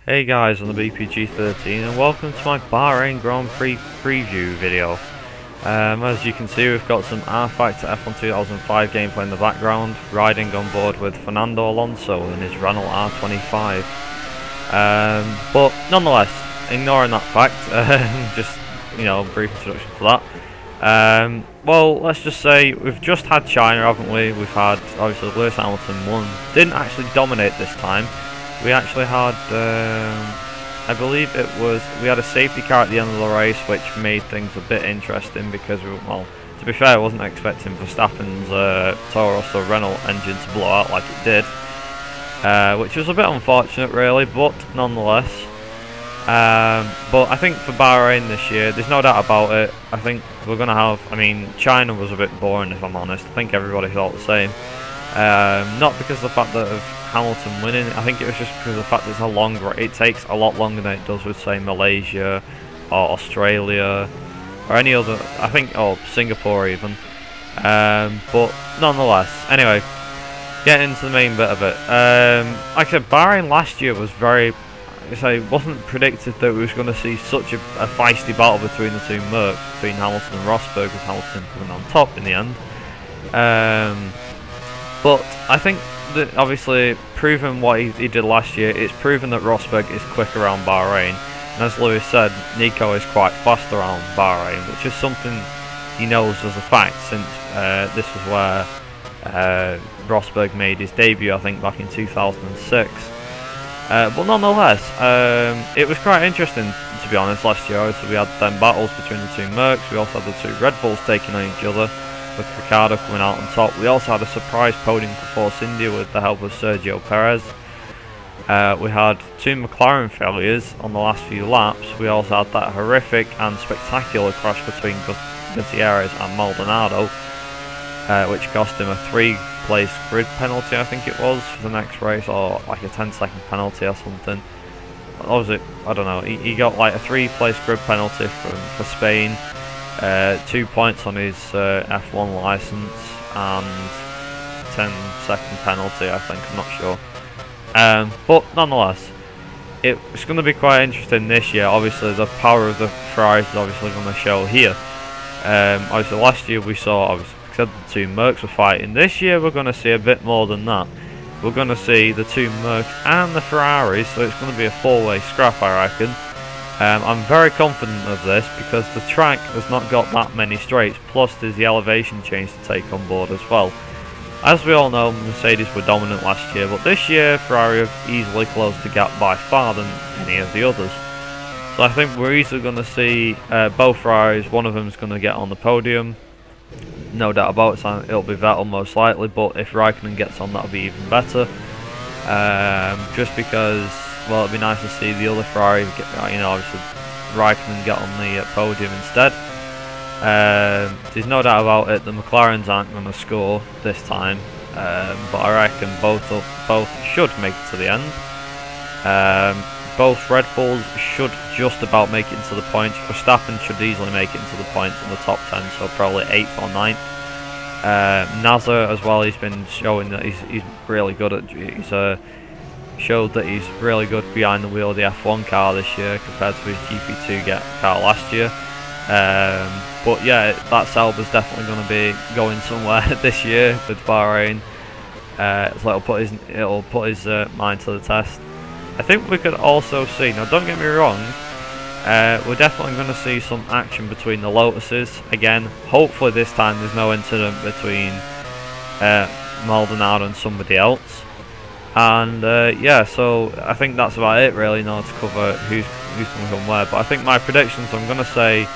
Hey guys, on the BPG13 and welcome to my Bahrain Grand Prix preview video. As you can see, we've got some R-Factor F1 2005 gameplay in the background, riding on board with Fernando Alonso in his Renault R25. But nonetheless, ignoring that fact, just, brief introduction for that. Well, let's just say we've just had China, haven't we? We've had, obviously, Lewis Hamilton won. Didn't actually dominate this time. We actually had, I believe it was, we had a safety car at the end of the race, which made things a bit interesting because, well, to be fair, I wasn't expecting Verstappen's Toro Rosso Renault engine to blow out like it did, which was a bit unfortunate really, but nonetheless. But I think for Bahrain this year, there's no doubt about it. I think we're going to have, China was a bit boring if I'm honest. I think everybody felt the same. Not because of the fact that of Hamilton winning, I think it was just because of the fact that it takes a lot longer than it does with, say, Malaysia or Australia or any other, or Singapore even. But nonetheless, anyway, getting into the main bit of it. Like I said, Bahrain last year was it wasn't predicted that we was going to see such a feisty battle between the two Mercs, between Hamilton and Rosberg, with Hamilton coming on top in the end. But I think that obviously, proving what he did last year, it's proven that Rosberg is quick around Bahrain. And as Lewis said, Nico is quite fast around Bahrain, which is something he knows as a fact since this was where Rosberg made his debut, I think, back in 2006. But nonetheless, it was quite interesting, to be honest, last year. So we had them battles between the two Mercs, we also had the two Red Bulls taking on each other, with Ricciardo coming out on top. We also had a surprise podium for Force India with the help of Sergio Perez. We had two McLaren failures on the last few laps. We also had that horrific and spectacular crash between Gutierrez and Maldonado, which cost him a 3-place grid penalty, I think it was, for the next race, or like a 10-second penalty or something. What was it? I don't know. He got like a 3-place grid penalty for Spain. 2 points on his F1 license and 10-second penalty, I think, I'm not sure. But nonetheless, it's going to be quite interesting this year. Obviously, the power of the Ferraris is obviously going to show here. Obviously, last year we saw, obviously, the two Mercs were fighting. This year we're going to see a bit more than that. We're going to see the two Mercs and the Ferraris, so it's going to be a 4-way scrap, I reckon. I'm very confident of this because the track has not got that many straights, plus there's the elevation change to take on board as well. As we all know, Mercedes were dominant last year, but this year Ferrari have easily closed the gap by far than any of the others. So I think we're easily going to see both Ferraris, one of them is going to get on the podium. No doubt about it, it'll be Vettel most likely, but if Raikkonen gets on, that'll be even better. Just because, well, it'd be nice to see the other Ferrari get, obviously Raikkonen get on the podium instead. There's no doubt about it, the McLarens aren't going to score this time, but I reckon both should make it to the end. Both Red Bulls should just about make it into the points. Verstappen should easily make it into the points in the top 10, so probably 8th or 9th. Nasser as well, he's been showing that he's really good at, showed that he's really good behind the wheel of the F1 car this year compared to his GP2 car last year. But yeah, that Sauber's definitely going to be going somewhere this year with Bahrain. So it'll put his mind to the test. I think we could also see, now don't get me wrong, we're definitely going to see some action between the Lotuses. Again, hopefully this time there's no incident between Maldonado and somebody else. And yeah, so I think that's about it really now to cover who's going to come where. But I think my predictions, I'm going to say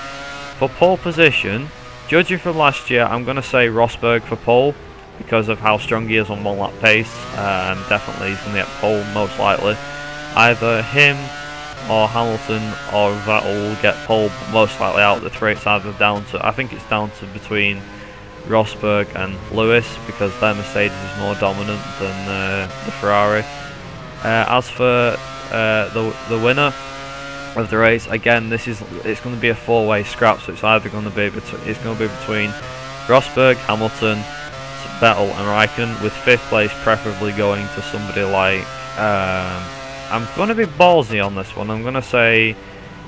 for pole position, judging from last year, I'm going to say Rosberg for pole because of how strong he is on 1 lap pace. Definitely he's going to get pole most likely. Either him or Hamilton or Vettel will get pole most likely out of the 3. It's either down to, I think it's down to between Rosberg and Lewis because their Mercedes is more dominant than the Ferrari. As for the winner of the race, again, it's going to be a 4-way scrap, so it's either going to be between Rosberg, Hamilton, Vettel and Raikkonen, with 5th place preferably going to somebody like I'm going to be ballsy on this one. I'm going to say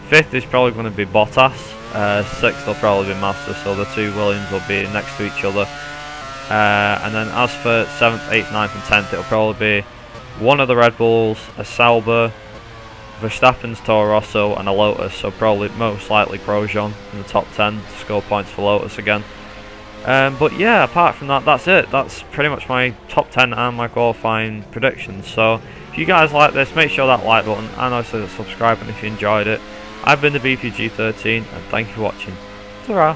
5th is probably going to be Bottas. 6th will probably be Master, so the 2 Williams will be next to each other. And then as for 7th, 8th, 9th and 10th, it'll probably be one of the Red Bulls, a Sauber, Verstappen's Toro Rosso and a Lotus, so probably most likely Grosjean in the top 10 to score points for Lotus again. But yeah, apart from that, that's it. That's pretty much my top 10 and my qualifying predictions. So if you guys like this, make sure that like button and also subscribe if you enjoyed it. I've been the BPG13 and thank you for watching. Ta-ra!